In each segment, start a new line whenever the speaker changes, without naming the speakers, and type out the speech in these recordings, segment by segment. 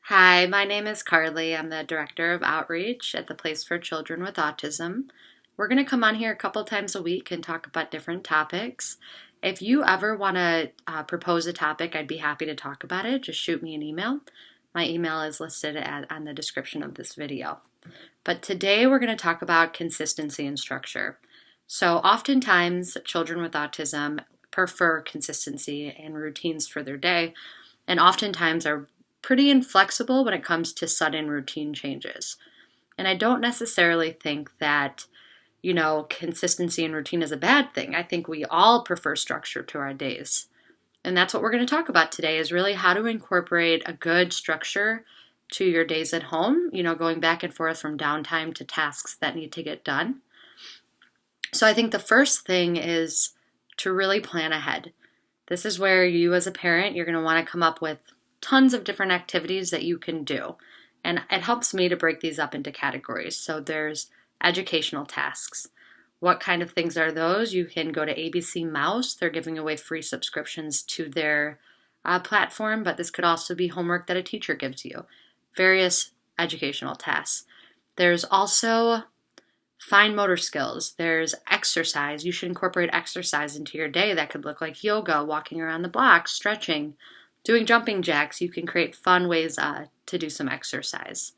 Hi, my name is Carly. I'm the Director of Outreach at the Place for Children with Autism. We're going to come on here a couple times a week and talk about different topics. If you ever want to propose a topic, I'd be happy to talk about it. Just shoot me an email. My email is listed on the description of this video. But today we're going to talk about consistency and structure. So oftentimes children with autism prefer consistency and routines for their day, and oftentimes are pretty inflexible when it comes to sudden routine changes. And I don't necessarily think that, consistency and routine is a bad thing. I think we all prefer structure to our days. And that's what we're going to talk about today is really how to incorporate a good structure to your days at home, going back and forth from downtime to tasks that need to get done. So I think the first thing is to really plan ahead. This is where you as a parent, you're going to want to come up with tons of different activities that you can do. And it helps me to break these up into categories. So there's educational tasks. What kind of things are those? You can go to ABC Mouse. They're giving away free subscriptions to their platform, but this could also be homework that a teacher gives you. Various educational tasks. There's also fine motor skills. There's exercise. You should incorporate exercise into your day. That could look like yoga, walking around the block, stretching, doing jumping jacks. You can create fun ways to do some exercise.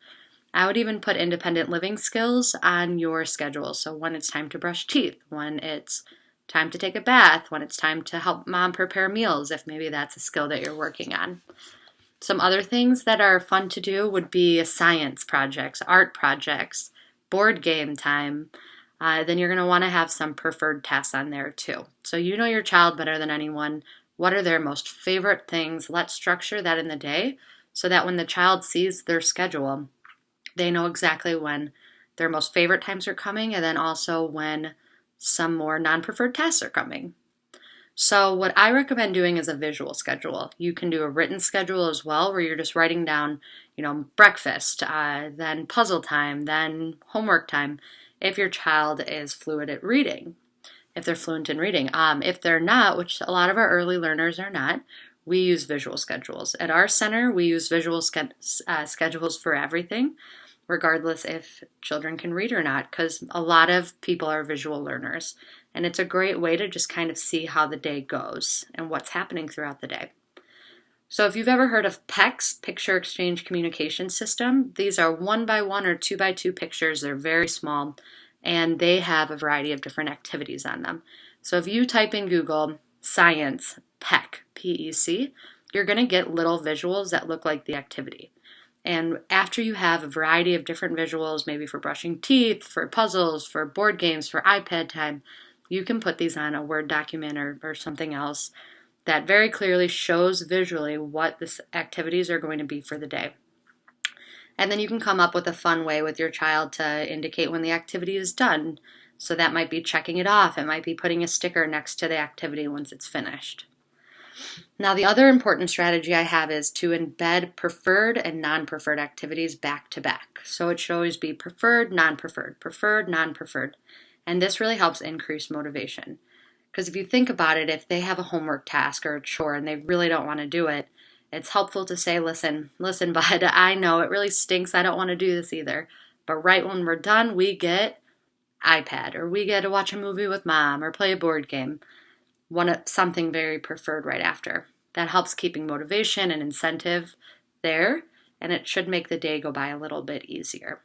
I would even put independent living skills on your schedule. So when it's time to brush teeth, when it's time to take a bath, when it's time to help mom prepare meals, if maybe that's a skill that you're working on. Some other things that are fun to do would be science projects, art projects, board game time. Then you're going to want to have some preferred tasks on there too. So you know your child better than anyone. What are their most favorite things? Let's structure that in the day so that when the child sees their schedule, they know exactly when their most favorite times are coming and then also when some more non-preferred tasks are coming. So what I recommend doing is a visual schedule. You can do a written schedule as well where you're just writing down, breakfast, then puzzle time, then homework time if your child is fluent at reading. If they're fluent in reading. If they're not, which a lot of our early learners are not, we use visual schedules. At our center, we use visual schedules for everything, regardless if children can read or not, because a lot of people are visual learners. And it's a great way to just kind of see how the day goes and what's happening throughout the day. So if you've ever heard of PECS, Picture Exchange Communication System, these are 1x1 or 2x2 pictures. They're very small. And they have a variety of different activities on them. So if you type in Google science PEC, P-E-C, you're going to get little visuals that look like the activity. And after you have a variety of different visuals, maybe for brushing teeth, for puzzles, for board games, for iPad time, you can put these on a Word document or something else that very clearly shows visually what the activities are going to be for the day. And then you can come up with a fun way with your child to indicate when the activity is done. So that might be checking it off. It might be putting a sticker next to the activity once it's finished. Now, the other important strategy I have is to embed preferred and non-preferred activities back to back. So it should always be preferred, non-preferred, non-preferred. And this really helps increase motivation. Because if you think about it, if they have a homework task or a chore and they really don't want to do it, it's helpful to say, listen, bud, I know it really stinks. I don't want to do this either. But right when we're done, we get iPad or we get to watch a movie with mom or play a board game. Something very preferred right after. That helps keeping motivation and incentive there, and it should make the day go by a little bit easier.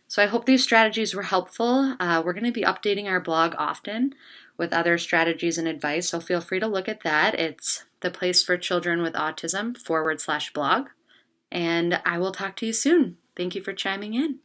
So I hope these strategies were helpful. We're going to be updating our blog often with other strategies and advice, so feel free to look at that. It's the Place for Children with Autism /blog. And I will talk to you soon. Thank you for chiming in.